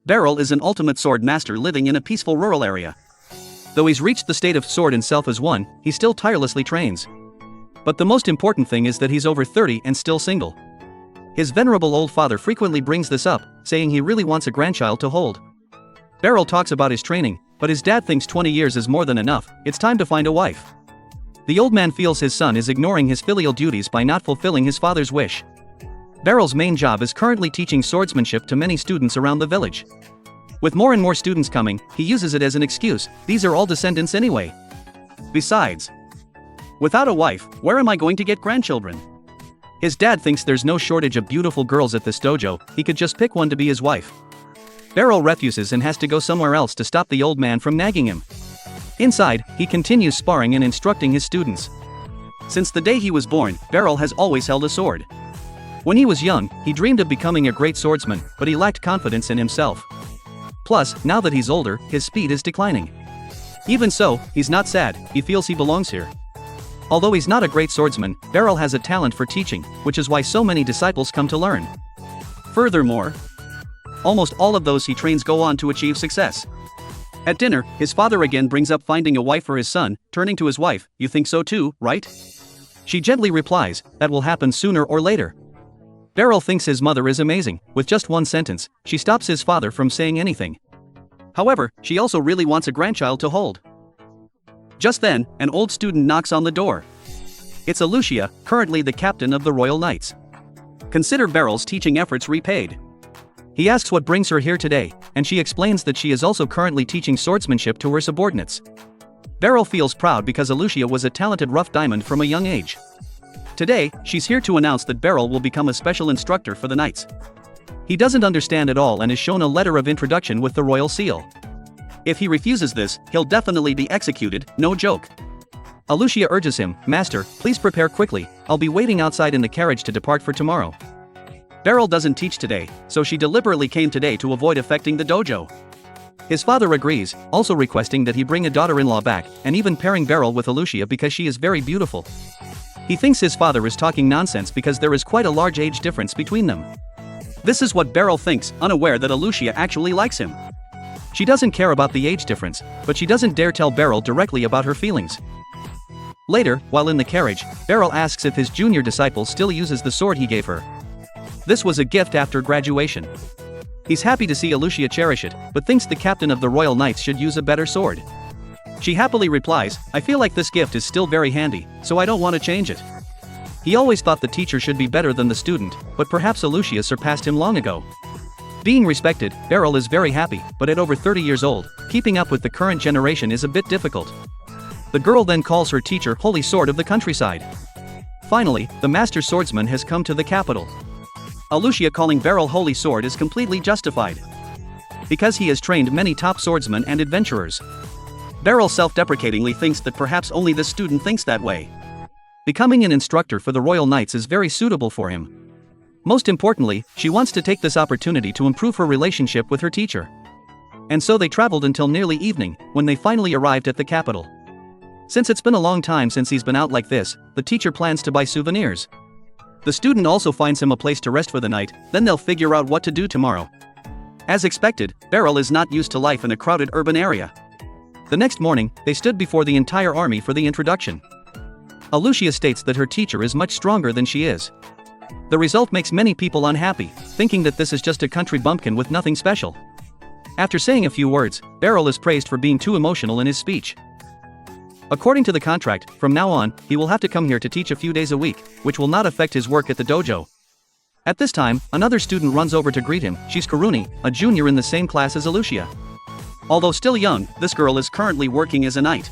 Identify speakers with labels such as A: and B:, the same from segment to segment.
A: Beryl is an ultimate sword master living in a peaceful rural area. Though he's reached the state of sword and self as one, he still tirelessly trains. But the most important thing is that he's over 30 and still single. His venerable old father frequently brings this up, saying he really wants a grandchild to hold. Beryl talks about his training, but his dad thinks 20 years is more than enough. It's time to find a wife. The old man feels his son is ignoring his filial duties by not fulfilling his father's wish. Beryl's main job is currently teaching swordsmanship to many students around the village. With more and more students coming, he uses it as an excuse. These are all descendants anyway. Besides, without a wife, where am I going to get grandchildren? His dad thinks there's no shortage of beautiful girls at this dojo, he could just pick one to be his wife. Beryl refuses and has to go somewhere else to stop the old man from nagging him. Inside, he continues sparring and instructing his students. Since the day he was born, Beryl has always held a sword. When he was young, he dreamed of becoming a great swordsman, but he lacked confidence in himself. Plus, now that he's older, his speed is declining. Even so, he's not sad, he feels he belongs here. Although he's not a great swordsman, Beryl has a talent for teaching, which is why so many disciples come to learn. Furthermore, almost all of those he trains go on to achieve success. At dinner, his father again brings up finding a wife for his son, turning to his wife, "You think so too, right?" She gently replies, "That will happen sooner or later." Beryl thinks his mother is amazing. With just one sentence, she stops his father from saying anything. However, she also really wants a grandchild to hold. Just then, an old student knocks on the door. It's Alucia, currently the captain of the Royal Knights. Consider Beryl's teaching efforts repaid. He asks what brings her here today, and she explains that she is also currently teaching swordsmanship to her subordinates. Beryl feels proud because Alucia was a talented rough diamond from a young age. Today, she's here to announce that Beryl will become a special instructor for the knights. He doesn't understand at all and is shown a letter of introduction with the royal seal. If he refuses this, he'll definitely be executed, no joke. Alucia urges him, "Master, please prepare quickly, I'll be waiting outside in the carriage to depart for tomorrow." Beryl doesn't teach today, so she deliberately came today to avoid affecting the dojo. His father agrees, also requesting that he bring a daughter-in-law back, and even pairing Beryl with Alucia because she is very beautiful. He thinks his father is talking nonsense because there is quite a large age difference between them. This is what Beryl thinks, unaware that Alucia actually likes him. She doesn't care about the age difference, but she doesn't dare tell Beryl directly about her feelings. Later, while in the carriage, Beryl asks if his junior disciple still uses the sword he gave her. This was a gift after graduation. He's happy to see Alucia cherish it, but thinks the captain of the Royal Knights should use a better sword. She happily replies, "I feel like this gift is still very handy, so I don't want to change it." He always thought the teacher should be better than the student, but perhaps Alucia surpassed him long ago. Being respected, Beryl is very happy, but at over 30 years old, keeping up with the current generation is a bit difficult. The girl then calls her teacher Holy Sword of the countryside. Finally, the Master Swordsman has come to the capital. Alucia calling Beryl Holy Sword is completely justified, because he has trained many top swordsmen and adventurers. Beryl self-deprecatingly thinks that perhaps only this student thinks that way. Becoming an instructor for the Royal Knights is very suitable for him. Most importantly, she wants to take this opportunity to improve her relationship with her teacher. And so they traveled until nearly evening, when they finally arrived at the capital. Since it's been a long time since he's been out like this, the teacher plans to buy souvenirs. The student also finds him a place to rest for the night, then they'll figure out what to do tomorrow. As expected, Beryl is not used to life in a crowded urban area. The next morning, they stood before the entire army for the introduction. Alucia states that her teacher is much stronger than she is. The result makes many people unhappy, thinking that this is just a country bumpkin with nothing special. After saying a few words, Beryl is praised for being too emotional in his speech. According to the contract, from now on, he will have to come here to teach a few days a week, which will not affect his work at the dojo. At this time, another student runs over to greet him. She's Karuni, a junior in the same class as Alucia. Although still young, this girl is currently working as a knight.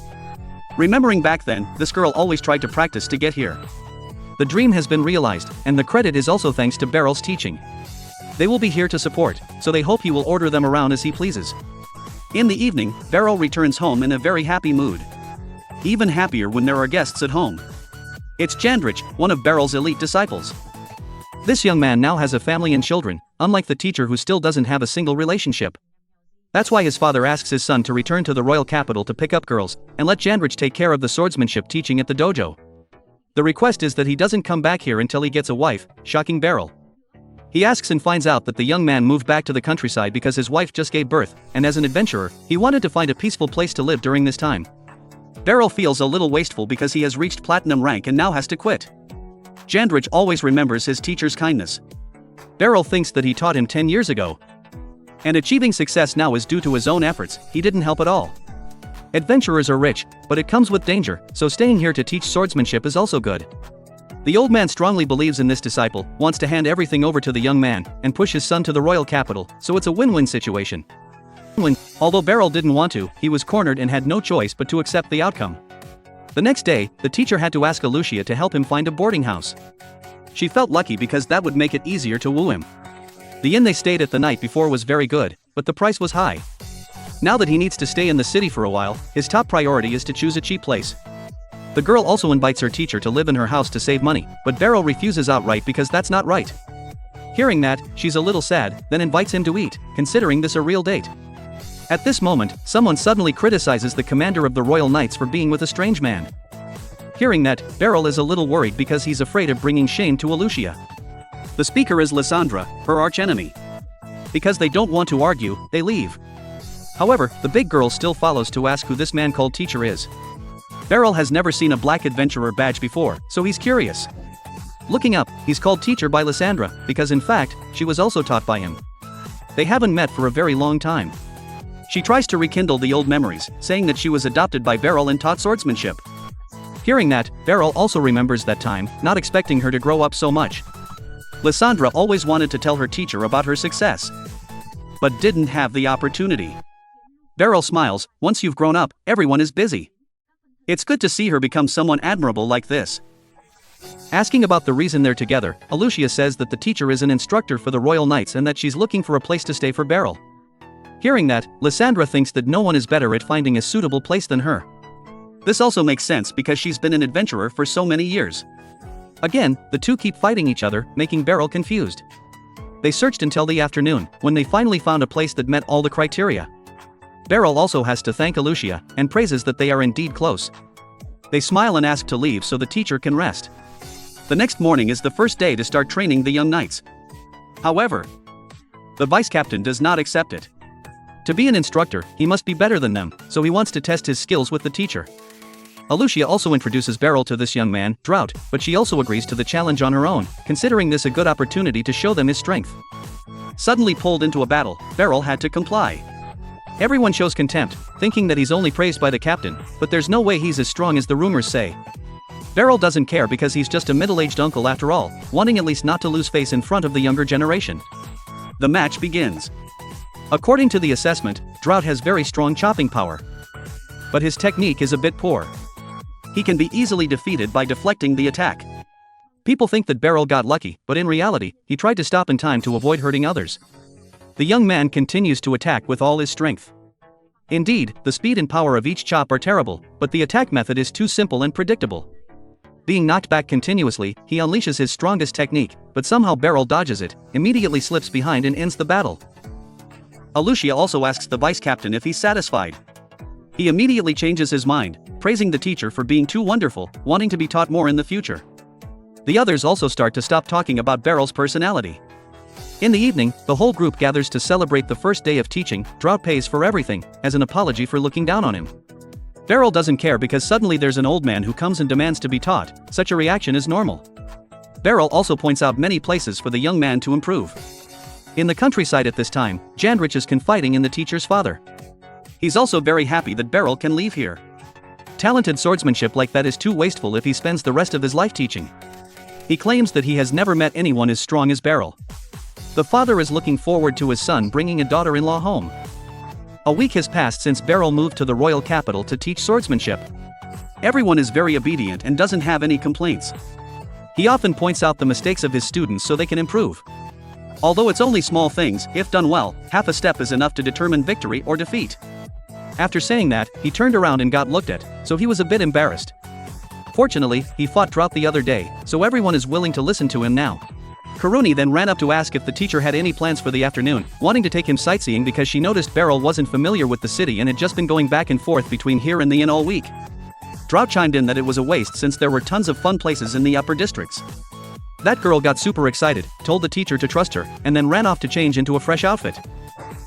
A: Remembering back then, this girl always tried to practice to get here. The dream has been realized, and the credit is also thanks to Beryl's teaching. They will be here to support, so they hope he will order them around as he pleases. In the evening, Beryl returns home in a very happy mood. Even happier when there are guests at home. It's Jandrich, one of Beryl's elite disciples. This young man now has a family and children, unlike the teacher who still doesn't have a single relationship. That's why his father asks his son to return to the royal capital to pick up girls, and let Jandrich take care of the swordsmanship teaching at the dojo. The request is that he doesn't come back here until he gets a wife, shocking Beryl. He asks and finds out that the young man moved back to the countryside because his wife just gave birth, and as an adventurer, he wanted to find a peaceful place to live during this time. Beryl feels a little wasteful because he has reached platinum rank and now has to quit. Jandrich always remembers his teacher's kindness. Beryl thinks that he taught him 10 years ago. And achieving success now is due to his own efforts, he didn't help at all. Adventurers are rich, but it comes with danger, so staying here to teach swordsmanship is also good. The old man strongly believes in this disciple, wants to hand everything over to the young man, and push his son to the royal capital, so it's a win-win situation. Although Beryl didn't want to, he was cornered and had no choice but to accept the outcome. The next day, the teacher had to ask Alucia to help him find a boarding house. She felt lucky because that would make it easier to woo him. The inn they stayed at the night before was very good, but the price was high. Now that he needs to stay in the city for a while, his top priority is to choose a cheap place. The girl also invites her teacher to live in her house to save money, but Beryl refuses outright because that's not right. Hearing that, she's a little sad, then invites him to eat, considering this a real date. At this moment, someone suddenly criticizes the commander of the Royal Knights for being with a strange man. Hearing that, Beryl is a little worried because he's afraid of bringing shame to Alucia. The speaker is Lysandra, her archenemy. Because they don't want to argue, they leave. However, the big girl still follows to ask who this man called teacher is. Beryl has never seen a black adventurer badge before, so he's curious. Looking up, he's called teacher by Lysandra, because in fact, she was also taught by him. They haven't met for a very long time. She tries to rekindle the old memories, saying that she was adopted by Beryl and taught swordsmanship. Hearing that, Beryl also remembers that time, not expecting her to grow up so much. Lysandra always wanted to tell her teacher about her success, but didn't have the opportunity. Beryl smiles, once you've grown up, everyone is busy. It's good to see her become someone admirable like this. Asking about the reason they're together, Alucia says that the teacher is an instructor for the Royal Knights and that she's looking for a place to stay for Beryl. Hearing that, Lysandra thinks that no one is better at finding a suitable place than her. This also makes sense because she's been an adventurer for so many years. Again, the two keep fighting each other, making Beryl confused. They searched until the afternoon, when they finally found a place that met all the criteria. Beryl also has to thank Alucia, and praises that they are indeed close. They smile and ask to leave so the teacher can rest. The next morning is the first day to start training the young knights. However, the vice captain does not accept it. To be an instructor, he must be better than them, so he wants to test his skills with the teacher. Alucia also introduces Beryl to this young man, Drought, but she also agrees to the challenge on her own, considering this a good opportunity to show them his strength. Suddenly pulled into a battle, Beryl had to comply. Everyone shows contempt, thinking that he's only praised by the captain, but there's no way he's as strong as the rumors say. Beryl doesn't care because he's just a middle-aged uncle after all, wanting at least not to lose face in front of the younger generation. The match begins. According to the assessment, Drought has very strong chopping power. But his technique is a bit poor. He can be easily defeated by deflecting the attack. People think that Beryl got lucky, but in reality, he tried to stop in time to avoid hurting others. The young man continues to attack with all his strength. Indeed, the speed and power of each chop are terrible, but the attack method is too simple and predictable. Being knocked back continuously, he unleashes his strongest technique, but somehow Beryl dodges it, immediately slips behind and ends the battle. Alucia also asks the vice captain if he's satisfied. He immediately changes his mind, praising the teacher for being too wonderful, wanting to be taught more in the future. The others also start to stop talking about Beryl's personality. In the evening, the whole group gathers to celebrate the first day of teaching. Drought pays for everything, as an apology for looking down on him. Beryl doesn't care because suddenly there's an old man who comes and demands to be taught. Such a reaction is normal. Beryl also points out many places for the young man to improve. In the countryside at this time, Jandrich is confiding in the teacher's father. He's also very happy that Beryl can leave here. Talented swordsmanship like that is too wasteful if he spends the rest of his life teaching. He claims that he has never met anyone as strong as Beryl. The father is looking forward to his son bringing a daughter-in-law home. A week has passed since Beryl moved to the royal capital to teach swordsmanship. Everyone is very obedient and doesn't have any complaints. He often points out the mistakes of his students so they can improve. Although it's only small things, if done well, half a step is enough to determine victory or defeat. After saying that, he turned around and got looked at, so he was a bit embarrassed. Fortunately, he fought Drought the other day, so everyone is willing to listen to him now. Karuni then ran up to ask if the teacher had any plans for the afternoon, wanting to take him sightseeing because she noticed Beryl wasn't familiar with the city and had just been going back and forth between here and the inn all week. Drought chimed in that it was a waste since there were tons of fun places in the upper districts. That girl got super excited, told the teacher to trust her, and then ran off to change into a fresh outfit.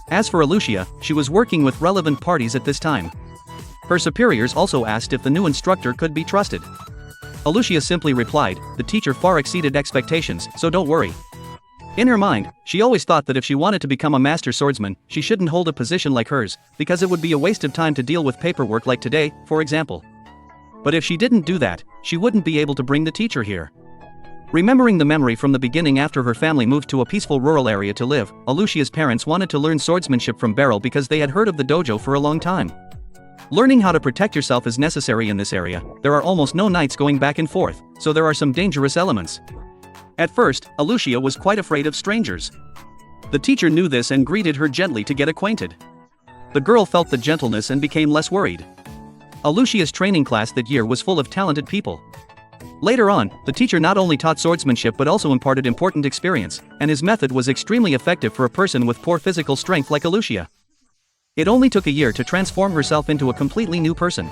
A: As for Alucia, she was working with relevant parties at this time. Her superiors also asked if the new instructor could be trusted. Alucia simply replied, "The teacher far exceeded expectations, so don't worry." In her mind, she always thought that if she wanted to become a master swordsman, she shouldn't hold a position like hers, because it would be a waste of time to deal with paperwork like today, for example. But if she didn't do that, she wouldn't be able to bring the teacher here. Remembering the memory from the beginning after her family moved to a peaceful rural area to live, Alucia's parents wanted to learn swordsmanship from Beryl because they had heard of the dojo for a long time. Learning how to protect yourself is necessary in this area. There are almost no knights going back and forth, so there are some dangerous elements. At first, Alucia was quite afraid of strangers. The teacher knew this and greeted her gently to get acquainted. The girl felt the gentleness and became less worried. Alucia's training class that year was full of talented people. Later on, the teacher not only taught swordsmanship but also imparted important experience, and his method was extremely effective for a person with poor physical strength like Alucia. It only took a year to transform herself into a completely new person.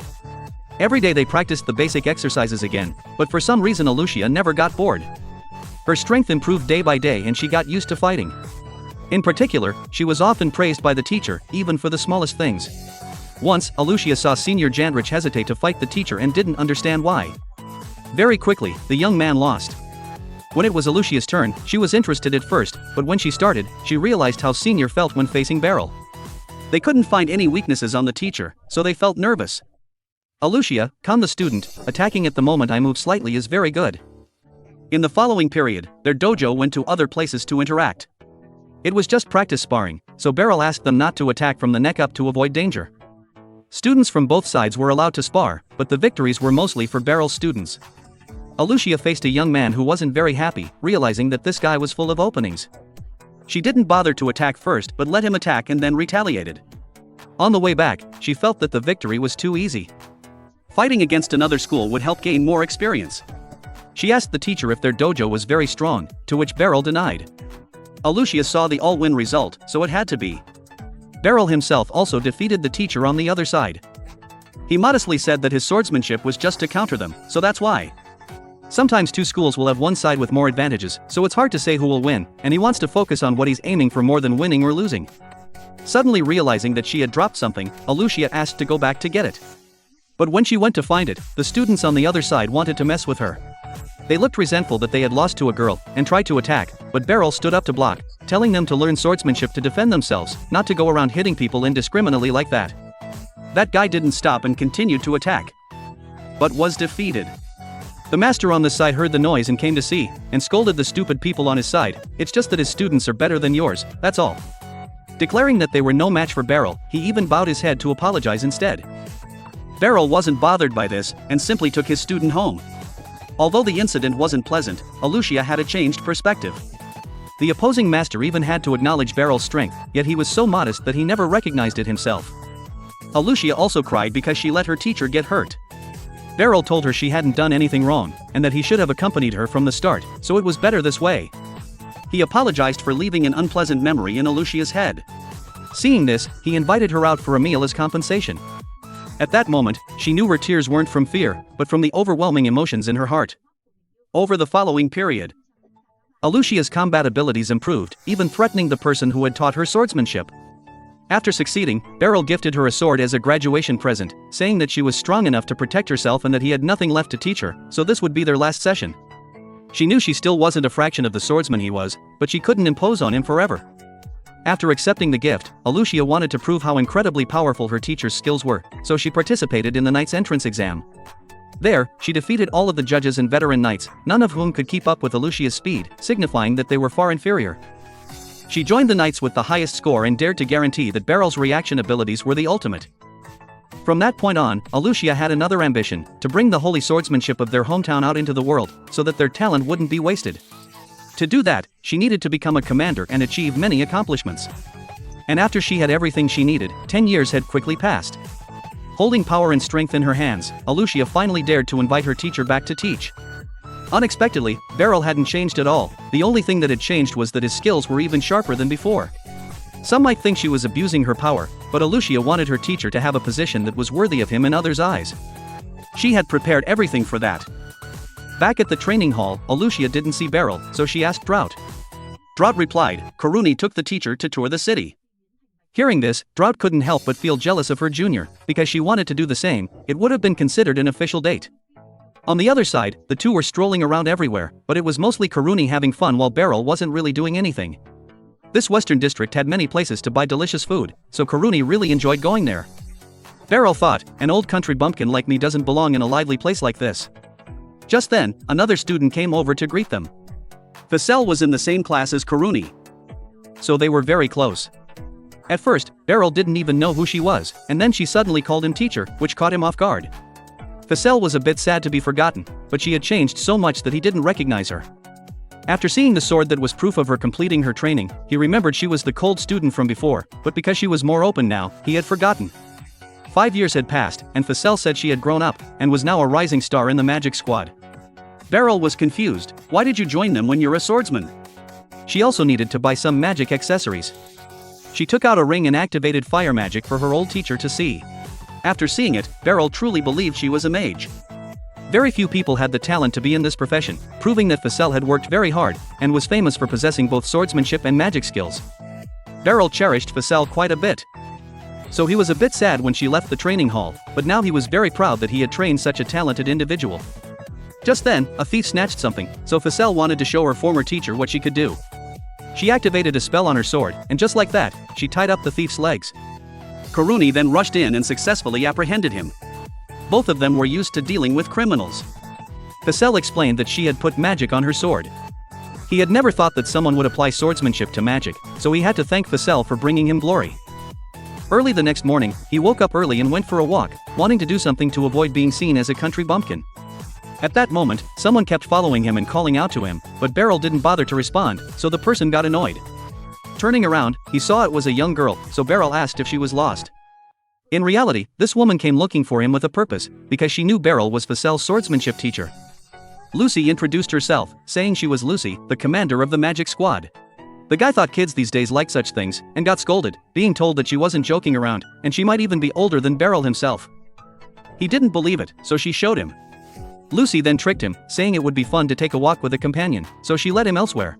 A: Every day they practiced the basic exercises again, but for some reason Alucia never got bored. Her strength improved day by day and she got used to fighting. In particular, she was often praised by the teacher, even for the smallest things. Once, Alucia saw Senior Jandrich hesitate to fight the teacher and didn't understand why. Very quickly, the young man lost. When it was Alucia's turn, she was interested at first, but when she started, she realized how Senior felt when facing Beryl. They couldn't find any weaknesses on the teacher, so they felt nervous. "Alucia, calm the student, attacking at the moment I move slightly is very good." In the following period, their dojo went to other places to interact. It was just practice sparring, so Beryl asked them not to attack from the neck up to avoid danger. Students from both sides were allowed to spar, but the victories were mostly for Beryl's students. Alucia faced a young man who wasn't very happy, realizing that this guy was full of openings. She didn't bother to attack first but let him attack and then retaliated. On the way back, she felt that the victory was too easy. Fighting against another school would help gain more experience. She asked the teacher if their dojo was very strong, to which Beryl denied. Alucia saw the all-win result, so it had to be. Beryl himself also defeated the teacher on the other side. He modestly said that his swordsmanship was just to counter them, so that's why. Sometimes two schools will have one side with more advantages, so it's hard to say who will win, and he wants to focus on what he's aiming for more than winning or losing. Suddenly realizing that she had dropped something, Alucia asked to go back to get it. But when she went to find it, the students on the other side wanted to mess with her. They looked resentful that they had lost to a girl, and tried to attack, but Beryl stood up to block, telling them to learn swordsmanship to defend themselves, not to go around hitting people indiscriminately like that. That guy didn't stop and continued to attack, but was defeated. The master on this side heard the noise and came to see, and scolded the stupid people on his side. "It's just that his students are better than yours, that's all." Declaring that they were no match for Beryl, he even bowed his head to apologize instead. Beryl wasn't bothered by this, and simply took his student home. Although the incident wasn't pleasant, Alucia had a changed perspective. The opposing master even had to acknowledge Beryl's strength, yet he was so modest that he never recognized it himself. Alucia also cried because she let her teacher get hurt. Beryl told her she hadn't done anything wrong, and that he should have accompanied her from the start, so it was better this way. He apologized for leaving an unpleasant memory in Alucia's head. Seeing this, he invited her out for a meal as compensation. At that moment, she knew her tears weren't from fear, but from the overwhelming emotions in her heart. Over the following period, Alucia's combat abilities improved, even threatening the person who had taught her swordsmanship. After succeeding, Beryl gifted her a sword as a graduation present, saying that she was strong enough to protect herself and that he had nothing left to teach her, so this would be their last session. She knew she still wasn't a fraction of the swordsman he was, but she couldn't impose on him forever. After accepting the gift, Alucia wanted to prove how incredibly powerful her teacher's skills were, so she participated in the knight's entrance exam. There, she defeated all of the judges and veteran knights, none of whom could keep up with Alucia's speed, signifying that they were far inferior. She joined the knights with the highest score and dared to guarantee that Beryl's reaction abilities were the ultimate. From that point on, Alucia had another ambition, to bring the holy swordsmanship of their hometown out into the world, so that their talent wouldn't be wasted. To do that, she needed to become a commander and achieve many accomplishments. And after she had everything she needed, 10 years had quickly passed. Holding power and strength in her hands, Alucia finally dared to invite her teacher back to teach. Unexpectedly, Beryl hadn't changed at all. The only thing that had changed was that his skills were even sharper than before. Some might think she was abusing her power, but Alucia wanted her teacher to have a position that was worthy of him in others' eyes. She had prepared everything for that. Back at the training hall, Alucia didn't see Beryl, so she asked Drought. Drought replied, Karuni took the teacher to tour the city. Hearing this, Drought couldn't help but feel jealous of her junior, because she wanted to do the same. It would have been considered an official date. On the other side, the two were strolling around everywhere, but it was mostly Karuni having fun while Beryl wasn't really doing anything. This western district had many places to buy delicious food, so Karuni really enjoyed going there. Beryl thought, an old country bumpkin like me doesn't belong in a lively place like this. Just then, another student came over to greet them. Ficelle was in the same class as Karuni, so they were very close. At first, Beryl didn't even know who she was, and then she suddenly called him teacher, which caught him off guard. Ficelle was a bit sad to be forgotten, but she had changed so much that he didn't recognize her. After seeing the sword that was proof of her completing her training, he remembered she was the cold student from before, but because she was more open now, he had forgotten. 5 years had passed, and Ficelle said she had grown up, and was now a rising star in the magic squad. Beryl was confused. Why did you join them when you're a swordsman? She also needed to buy some magic accessories. She took out a ring and activated fire magic for her old teacher to see. After seeing it, Beryl truly believed she was a mage. Very few people had the talent to be in this profession, proving that Ficelle had worked very hard, and was famous for possessing both swordsmanship and magic skills. Beryl cherished Ficelle quite a bit. So he was a bit sad when she left the training hall, but now he was very proud that he had trained such a talented individual. Just then, a thief snatched something, so Ficelle wanted to show her former teacher what she could do. She activated a spell on her sword, and just like that, she tied up the thief's legs. Karuni then rushed in and successfully apprehended him. Both of them were used to dealing with criminals. Ficelle explained that she had put magic on her sword. He had never thought that someone would apply swordsmanship to magic, so he had to thank Ficelle for bringing him glory. Early the next morning, he woke up early and went for a walk, wanting to do something to avoid being seen as a country bumpkin. At that moment, someone kept following him and calling out to him, but Beryl didn't bother to respond, so the person got annoyed. Turning around, he saw it was a young girl, so Beryl asked if she was lost. In reality, this woman came looking for him with a purpose, because she knew Beryl was Ficelle's swordsmanship teacher. Lucy introduced herself, saying she was Lucy, the commander of the magic squad. The guy thought kids these days like such things, and got scolded, being told that she wasn't joking around, and she might even be older than Beryl himself. He didn't believe it, so she showed him. Lucy then tricked him, saying it would be fun to take a walk with a companion, so she led him elsewhere.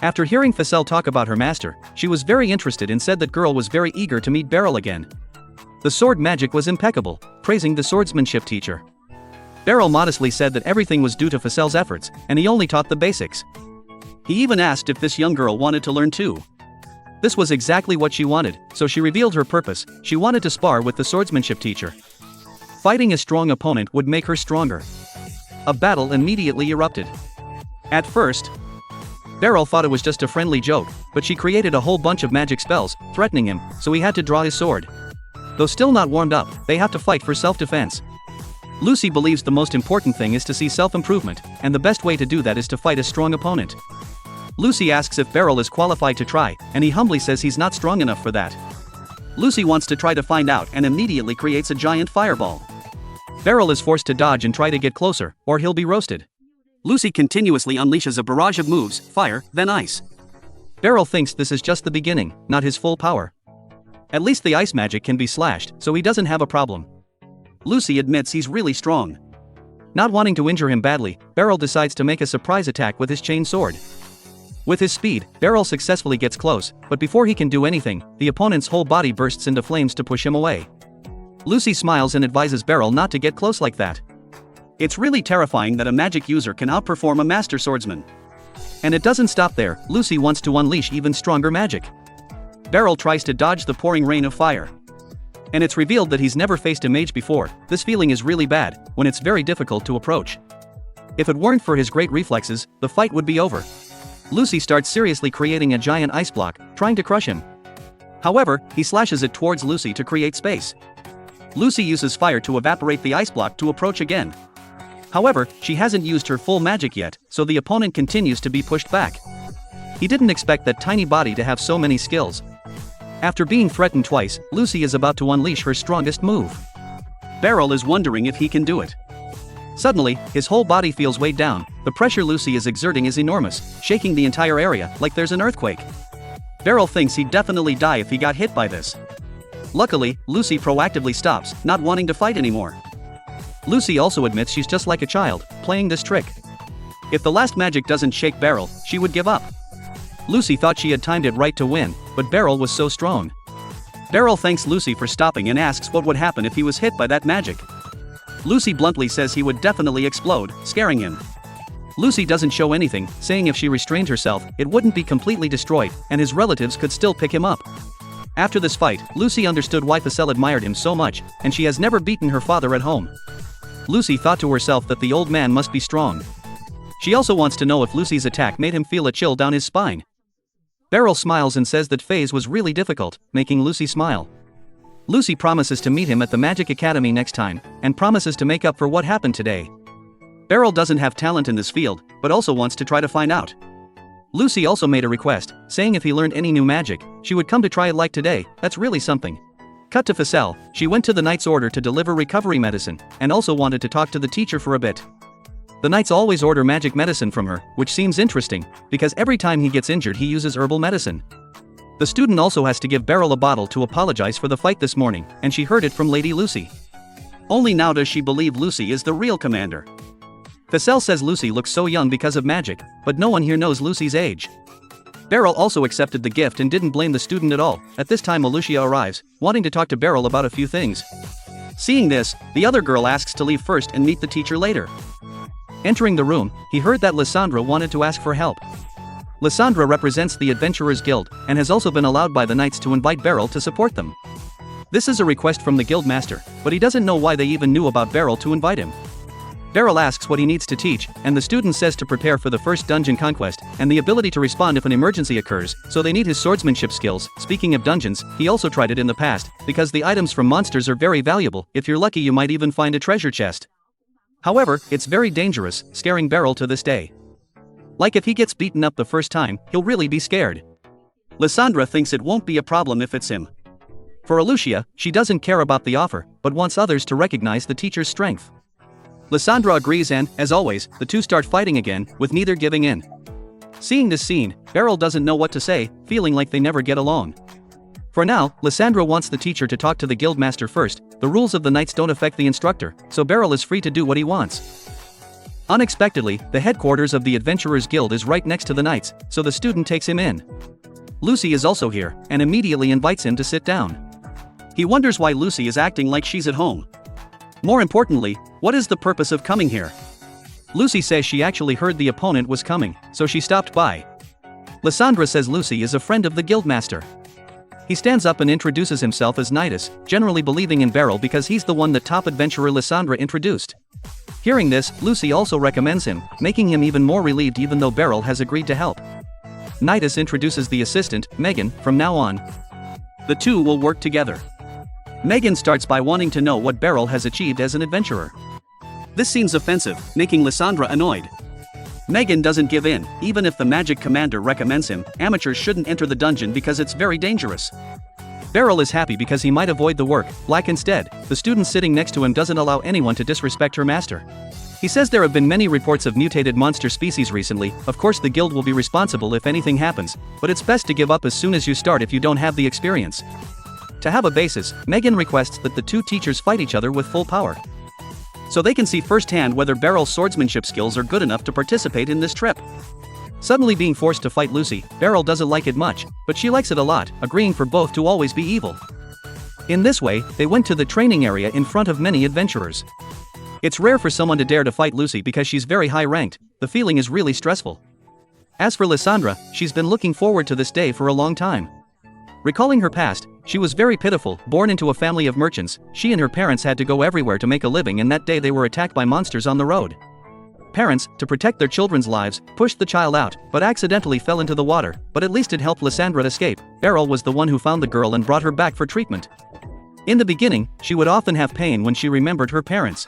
A: After hearing Ficelle talk about her master, she was very interested and said that girl was very eager to meet Beryl again. The sword magic was impeccable, praising the swordsmanship teacher. Beryl modestly said that everything was due to Ficelle's efforts, and he only taught the basics. He even asked if this young girl wanted to learn too. This was exactly what she wanted, so she revealed her purpose. She wanted to spar with the swordsmanship teacher. Fighting a strong opponent would make her stronger. A battle immediately erupted. At first, Beryl thought it was just a friendly joke, but she created a whole bunch of magic spells, threatening him, so he had to draw his sword. Though still not warmed up, they have to fight for self-defense. Lucy believes the most important thing is to see self-improvement, and the best way to do that is to fight a strong opponent. Lucy asks if Beryl is qualified to try, and he humbly says he's not strong enough for that. Lucy wants to try to find out and immediately creates a giant fireball. Beryl is forced to dodge and try to get closer, or he'll be roasted. Lucy continuously unleashes a barrage of moves, fire, then ice. Beryl thinks this is just the beginning, not his full power. At least the ice magic can be slashed, so he doesn't have a problem. Lucy admits he's really strong. Not wanting to injure him badly, Beryl decides to make a surprise attack with his chain sword. With his speed, Beryl successfully gets close, but before he can do anything, the opponent's whole body bursts into flames to push him away. Lucy smiles and advises Beryl not to get close like that. It's really terrifying that a magic user can outperform a master swordsman. And it doesn't stop there, Lucy wants to unleash even stronger magic. Beryl tries to dodge the pouring rain of fire. And it's revealed that he's never faced a mage before. This feeling is really bad, when it's very difficult to approach. If it weren't for his great reflexes, the fight would be over. Lucy starts seriously creating a giant ice block, trying to crush him. However, he slashes it towards Lucy to create space. Lucy uses fire to evaporate the ice block to approach again. However, she hasn't used her full magic yet, so the opponent continues to be pushed back. He didn't expect that tiny body to have so many skills. After being threatened twice, Lucy is about to unleash her strongest move. Beryl is wondering if he can do it. Suddenly, his whole body feels weighed down. The pressure Lucy is exerting is enormous, shaking the entire area like there's an earthquake. Beryl thinks he'd definitely die if he got hit by this. Luckily, Lucy proactively stops, not wanting to fight anymore. Lucy also admits she's just like a child, playing this trick. If the last magic doesn't shake Beryl, she would give up. Lucy thought she had timed it right to win, but Beryl was so strong. Beryl thanks Lucy for stopping and asks what would happen if he was hit by that magic. Lucy bluntly says he would definitely explode, scaring him. Lucy doesn't show anything, saying if she restrained herself, it wouldn't be completely destroyed, and his relatives could still pick him up. After this fight, Lucy understood why Ficelle admired him so much, and she has never beaten her father at home. Lucy thought to herself that the old man must be strong. She also wants to know if Lucy's attack made him feel a chill down his spine. Beryl smiles and says that phase was really difficult, making Lucy smile. Lucy promises to meet him at the Magic Academy next time, and promises to make up for what happened today. Beryl doesn't have talent in this field, but also wants to try to find out. Lucy also made a request, saying if he learned any new magic, she would come to try it like today. That's really something. Cut to Ficelle, she went to the Knight's order to deliver recovery medicine, and also wanted to talk to the teacher for a bit. The Knights always order magic medicine from her, which seems interesting, because every time he gets injured he uses herbal medicine. The student also has to give Beryl a bottle to apologize for the fight this morning, and she heard it from Lady Lucy. Only now does she believe Lucy is the real commander. Ficelle says Lucy looks so young because of magic, but no one here knows Lucy's age. Beryl also accepted the gift and didn't blame the student at all. At this time Alucia arrives, wanting to talk to Beryl about a few things. Seeing this, the other girl asks to leave first and meet the teacher later. Entering the room, he heard that Lysandra wanted to ask for help. Lysandra represents the Adventurers Guild, and has also been allowed by the Knights to invite Beryl to support them. This is a request from the guild master, but he doesn't know why they even knew about Beryl to invite him. Beryl asks what he needs to teach, and the student says to prepare for the first dungeon conquest, and the ability to respond if an emergency occurs, so they need his swordsmanship skills. Speaking of dungeons, he also tried it in the past, because the items from monsters are very valuable. If you're lucky you might even find a treasure chest. However, it's very dangerous, scaring Beryl to this day. Like if he gets beaten up the first time, he'll really be scared. Lysandra thinks it won't be a problem if it's him. For Alucia, she doesn't care about the offer, but wants others to recognize the teacher's strength. Lysandra agrees and, as always, the two start fighting again, with neither giving in. Seeing this scene, Beryl doesn't know what to say, feeling like they never get along. For now, Lysandra wants the teacher to talk to the guild master first. The rules of the Knights don't affect the instructor, so Beryl is free to do what he wants. Unexpectedly, the headquarters of the Adventurers Guild is right next to the Knights, so the student takes him in. Lucy is also here, and immediately invites him to sit down. He wonders why Lucy is acting like she's at home. More importantly, what is the purpose of coming here? Lucy says she actually heard the opponent was coming, so she stopped by. Lysandra says Lucy is a friend of the guildmaster. He stands up and introduces himself as Nidus, generally believing in Beryl because he's the one that top adventurer Lysandra introduced. Hearing this, Lucy also recommends him, making him even more relieved even though Beryl has agreed to help. Nidus introduces the assistant, Megan. From now on, the two will work together. Megan starts by wanting to know what Beryl has achieved as an adventurer. This seems offensive, making Lysandra annoyed. Megan doesn't give in. Even if the magic commander recommends him, amateurs shouldn't enter the dungeon because it's very dangerous. Beryl is happy because he might avoid the work. Black instead, the student sitting next to him doesn't allow anyone to disrespect her master. He says there have been many reports of mutated monster species recently. Of course the guild will be responsible if anything happens, but it's best to give up as soon as you start if you don't have the experience. To have a basis, Megan requests that the two teachers fight each other with full power, so they can see firsthand whether Beryl's swordsmanship skills are good enough to participate in this trip. Suddenly being forced to fight Lucy, Beryl doesn't like it much, but she likes it a lot, agreeing for both to always be evil. In this way, they went to the training area in front of many adventurers. It's rare for someone to dare to fight Lucy because she's very high ranked. The feeling is really stressful. As for Lysandra, she's been looking forward to this day for a long time. Recalling her past, she was very pitiful. Born into a family of merchants, she and her parents had to go everywhere to make a living, and that day they were attacked by monsters on the road. Parents, to protect their children's lives, pushed the child out, but accidentally fell into the water, but at least it helped Lysandra escape. Beryl was the one who found the girl and brought her back for treatment. In the beginning, she would often have pain when she remembered her parents.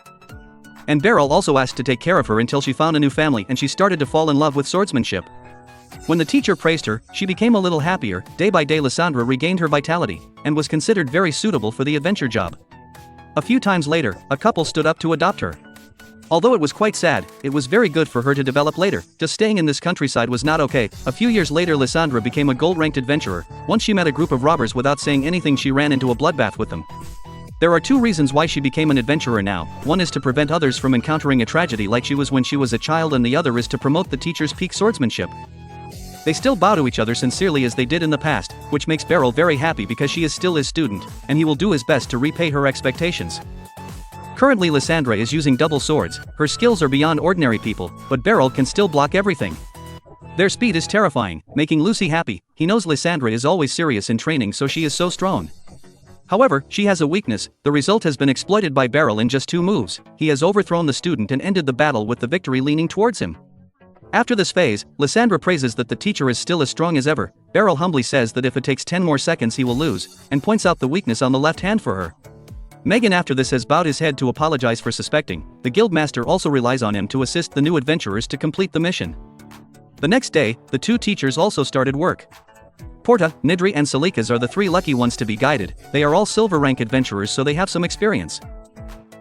A: And Beryl also asked to take care of her until she found a new family and she started to fall in love with swordsmanship. When the teacher praised her, she became a little happier. Day by day Lysandra regained her vitality, and was considered very suitable for the adventure job. A few times later, a couple stood up to adopt her. Although it was quite sad, it was very good for her to develop later. Just staying in this countryside was not okay. A few years later Lysandra became a gold-ranked adventurer. Once she met a group of robbers. Without saying anything she ran into a bloodbath with them. There are two reasons why she became an adventurer now. One is to prevent others from encountering a tragedy like she was when she was a child, and the other is to promote the teacher's peak swordsmanship. They still bow to each other sincerely as they did in the past, which makes Beryl very happy because she is still his student, and he will do his best to repay her expectations. Currently Lysandra is using double swords. Her skills are beyond ordinary people, but Beryl can still block everything. Their speed is terrifying, making Lucy happy. He knows Lysandra is always serious in training, so she is so strong. However, she has a weakness. The result has been exploited by Beryl in just 2 moves. He has overthrown the student and ended the battle with the victory leaning towards him. After this phase, Lysandra praises that the teacher is still as strong as ever. Beryl humbly says that if it takes 10 more seconds he will lose, and points out the weakness on the left hand for her. Megan after this has bowed his head to apologize for suspecting. The guildmaster also relies on him to assist the new adventurers to complete the mission. The next day, the 2 teachers also started work. Porta, Nidri and Salikas are the 3 lucky ones to be guided. They are all silver rank adventurers, so they have some experience.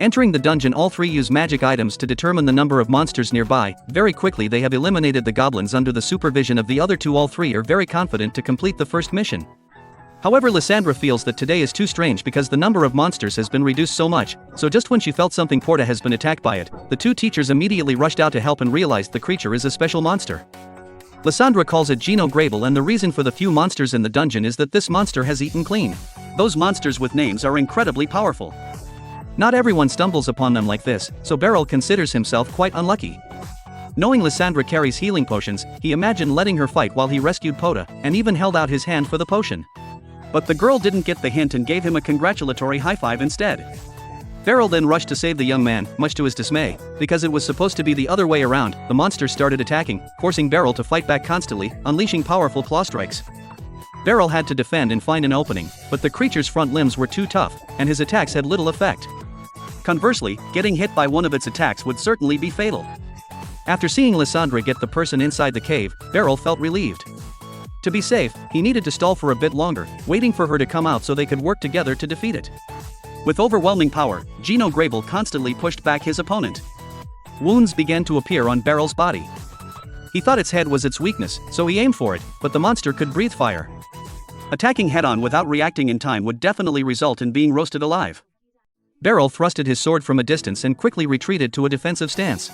A: Entering the dungeon, all 3 use magic items to determine the number of monsters nearby. Very quickly they have eliminated the goblins under the supervision of the other 2. All 3 are very confident to complete the first mission. However, Lysandra feels that today is too strange because the number of monsters has been reduced so much, so just when she felt something, Porta has been attacked by it. The 2 teachers immediately rushed out to help and realized the creature is a special monster. Lysandra calls it Gino Grable, and the reason for the few monsters in the dungeon is that this monster has eaten clean. Those monsters with names are incredibly powerful. Not everyone stumbles upon them like this, so Beryl considers himself quite unlucky. Knowing Lysandra carries healing potions, he imagined letting her fight while he rescued Porta, and even held out his hand for the potion. But the girl didn't get the hint and gave him a congratulatory high five instead. Beryl then rushed to save the young man, much to his dismay. Because it was supposed to be the other way around, the monsters started attacking, forcing Beryl to fight back constantly, unleashing powerful claw strikes. Beryl had to defend and find an opening, but the creature's front limbs were too tough, and his attacks had little effect. Conversely, getting hit by one of its attacks would certainly be fatal. After seeing Lysandra get the person inside the cave, Beryl felt relieved. To be safe, he needed to stall for a bit longer, waiting for her to come out so they could work together to defeat it. With overwhelming power, Gino Grable constantly pushed back his opponent. Wounds began to appear on Beryl's body. He thought its head was its weakness, so he aimed for it, but the monster could breathe fire. Attacking head-on without reacting in time would definitely result in being roasted alive. Beryl thrusted his sword from a distance and quickly retreated to a defensive stance.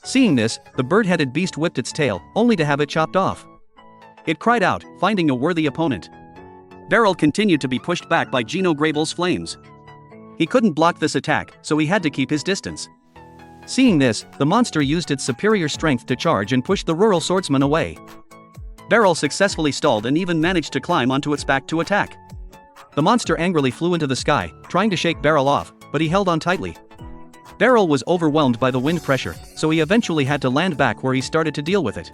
A: Seeing this, the bird-headed beast whipped its tail, only to have it chopped off. It cried out, finding a worthy opponent. Beryl continued to be pushed back by Gino Grable's flames. He couldn't block this attack, so he had to keep his distance. Seeing this, the monster used its superior strength to charge and push the rural swordsman away. Beryl successfully stalled and even managed to climb onto its back to attack. The monster angrily flew into the sky, trying to shake Beryl off, but he held on tightly. Beryl was overwhelmed by the wind pressure, so he eventually had to land back where he started to deal with it.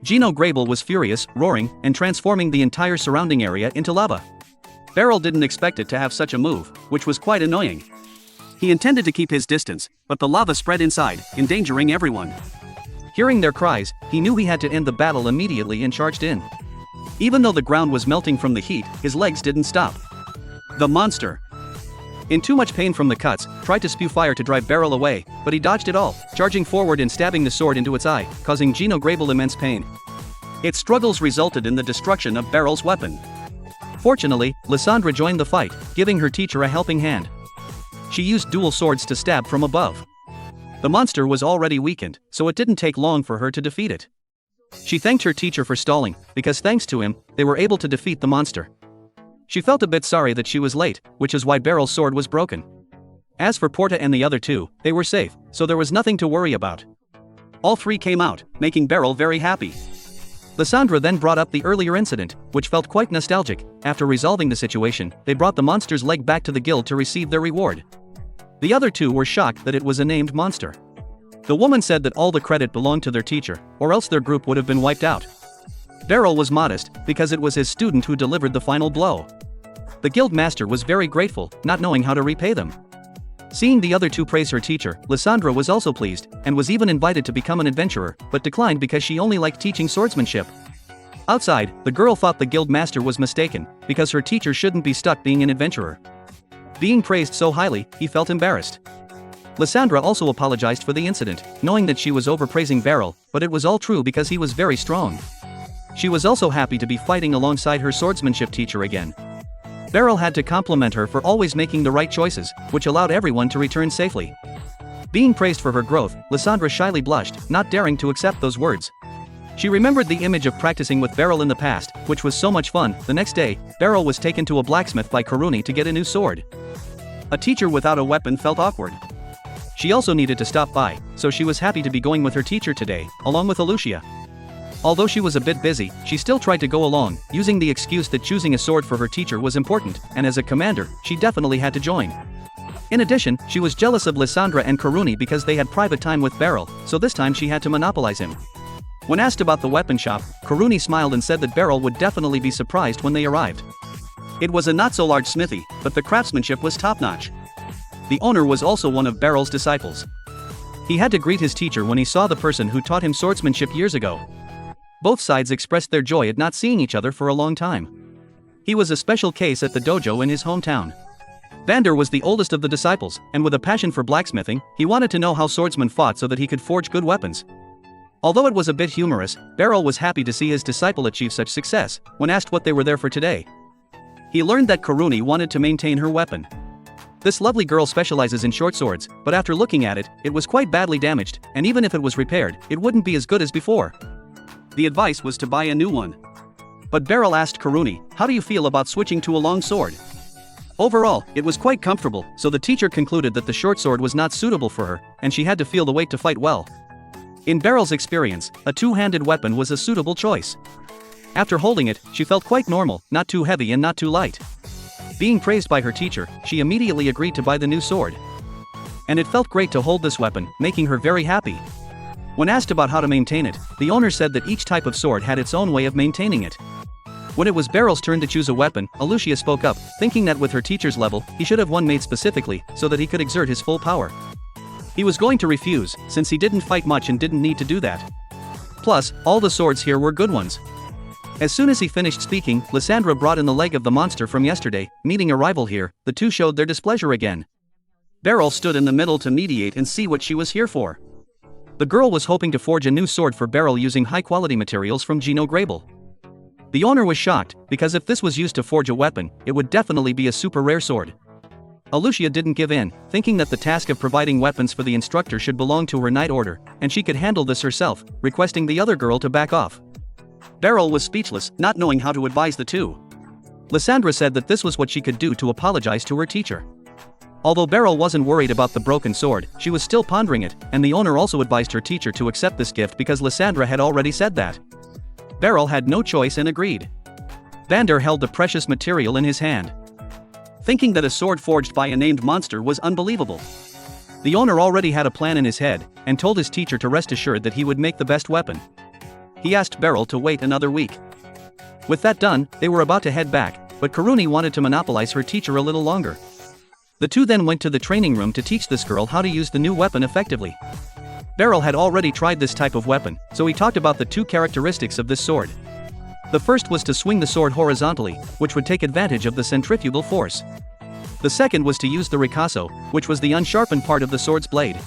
A: Gino Grable was furious, roaring, and transforming the entire surrounding area into lava. Beryl didn't expect it to have such a move, which was quite annoying. He intended to keep his distance, but the lava spread inside, endangering everyone. Hearing their cries, he knew he had to end the battle immediately and charged in. Even though the ground was melting from the heat, his legs didn't stop. The monster, in too much pain from the cuts, tried to spew fire to drive Beryl away, but he dodged it all, charging forward and stabbing the sword into its eye, causing Gino Grable immense pain. Its struggles resulted in the destruction of Beryl's weapon. Fortunately, Lysandra joined the fight, giving her teacher a helping hand. She used dual swords to stab from above. The monster was already weakened, so it didn't take long for her to defeat it. She thanked her teacher for stalling, because thanks to him, they were able to defeat the monster. She felt a bit sorry that she was late, which is why Beryl's sword was broken. As for Porta and the other 2, they were safe, so there was nothing to worry about. All 3 came out, making Beryl very happy. Lysandra then brought up the earlier incident, which felt quite nostalgic. After resolving the situation, they brought the monster's leg back to the guild to receive their reward. The other 2 were shocked that it was a named monster. The woman said that all the credit belonged to their teacher, or else their group would have been wiped out. Beryl was modest, because it was his student who delivered the final blow. The guild master was very grateful, not knowing how to repay them. Seeing the other 2 praise her teacher, Lysandra was also pleased, and was even invited to become an adventurer, but declined because she only liked teaching swordsmanship. Outside, the girl thought the guild master was mistaken, because her teacher shouldn't be stuck being an adventurer. Being praised so highly, he felt embarrassed. Lysandra also apologized for the incident, knowing that she was overpraising Beryl, but it was all true because he was very strong. She was also happy to be fighting alongside her swordsmanship teacher again. Beryl had to compliment her for always making the right choices, which allowed everyone to return safely. Being praised for her growth, Lysandra shyly blushed, not daring to accept those words. She remembered the image of practicing with Beryl in the past, which was so much fun. The next day, Beryl was taken to a blacksmith by Karuni to get a new sword. A teacher without a weapon felt awkward. She also needed to stop by, so she was happy to be going with her teacher today, along with Alucia. Although she was a bit busy, she still tried to go along, using the excuse that choosing a sword for her teacher was important, and as a commander, she definitely had to join. In addition, she was jealous of Lysandra and Karuni because they had private time with Beryl, so this time she had to monopolize him. When asked about the weapon shop, Karuni smiled and said that Beryl would definitely be surprised when they arrived. It was a not-so-large smithy, but the craftsmanship was top-notch. The owner was also one of Beryl's disciples. He had to greet his teacher when he saw the person who taught him swordsmanship years ago. Both sides expressed their joy at not seeing each other for a long time. He was a special case at the dojo in his hometown. Vander was the oldest of the disciples, and with a passion for blacksmithing, he wanted to know how swordsmen fought so that he could forge good weapons. Although it was a bit humorous, Beryl was happy to see his disciple achieve such success. When asked what they were there for today, he learned that Karuni wanted to maintain her weapon. This lovely girl specializes in short swords, but after looking at it, it was quite badly damaged, and even if it was repaired, it wouldn't be as good as before. The advice was to buy a new one. But Beryl asked Karuni, "How do you feel about switching to a long sword?" Overall, it was quite comfortable, so the teacher concluded that the short sword was not suitable for her, and she had to feel the weight to fight well. In Beryl's experience, a two-handed weapon was a suitable choice. After holding it, she felt quite normal, not too heavy and not too light. Being praised by her teacher, she immediately agreed to buy the new sword. And it felt great to hold this weapon, making her very happy. When asked about how to maintain it, the owner said that each type of sword had its own way of maintaining it. When it was Beryl's turn to choose a weapon, Alucia spoke up, thinking that with her teacher's level, he should have one made specifically, so that he could exert his full power. He was going to refuse, since he didn't fight much and didn't need to do that. Plus, all the swords here were good ones. As soon as he finished speaking, Lysandra brought in the leg of the monster from yesterday. Meeting a rival here, the two showed their displeasure again. Beryl stood in the middle to mediate and see what she was here for. The girl was hoping to forge a new sword for Beryl using high-quality materials from Gino Grable. The owner was shocked, because if this was used to forge a weapon, it would definitely be a super rare sword. Alucia didn't give in, thinking that the task of providing weapons for the instructor should belong to her knight order, and she could handle this herself, requesting the other girl to back off. Beryl was speechless, not knowing how to advise the two. Lysandra said that this was what she could do to apologize to her teacher. Although Beryl wasn't worried about the broken sword, she was still pondering it, and the owner also advised her teacher to accept this gift because Lysandra had already said that. Beryl had no choice and agreed. Vander held the precious material in his hand, thinking that a sword forged by a named monster was unbelievable. The owner already had a plan in his head, and told his teacher to rest assured that he would make the best weapon. He asked Beryl to wait another week. With that done, they were about to head back, but Karuni wanted to monopolize her teacher a little longer. The two then went to the training room to teach this girl how to use the new weapon effectively. Beryl had already tried this type of weapon, so he talked about the two characteristics of this sword. The first was to swing the sword horizontally, which would take advantage of the centrifugal force. The second was to use the ricasso, which was the unsharpened part of the sword's blade.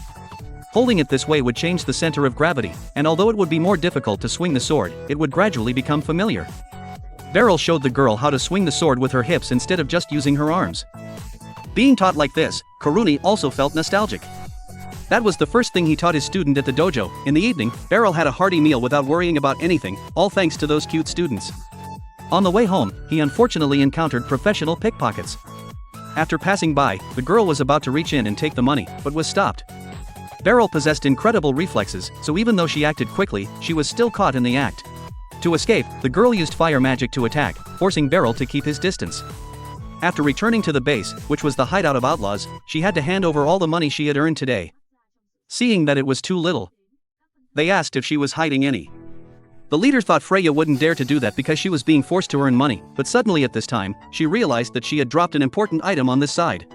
A: Holding it this way would change the center of gravity, and although it would be more difficult to swing the sword, it would gradually become familiar. Beryl showed the girl how to swing the sword with her hips instead of just using her arms. Being taught like this, Karuni also felt nostalgic. That was the first thing he taught his student at the dojo. In the evening, Beryl had a hearty meal without worrying about anything, all thanks to those cute students. On the way home, he unfortunately encountered professional pickpockets. After passing by, the girl was about to reach in and take the money, but was stopped. Beryl possessed incredible reflexes, so even though she acted quickly, she was still caught in the act. To escape, the girl used fire magic to attack, forcing Beryl to keep his distance. After returning to the base, which was the hideout of outlaws, she had to hand over all the money she had earned today. Seeing that it was too little, they asked if she was hiding any. The leader thought Freya wouldn't dare to do that because she was being forced to earn money, but suddenly at this time, she realized that she had dropped an important item on this side.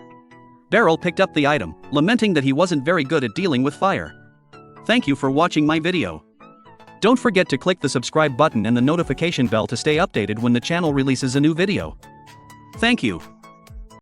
A: Beryl picked up the item, lamenting that he wasn't very good at dealing with fire. Thank you for watching my video. Don't forget to click the subscribe button and the notification bell to stay updated when the channel releases a new video. Thank you.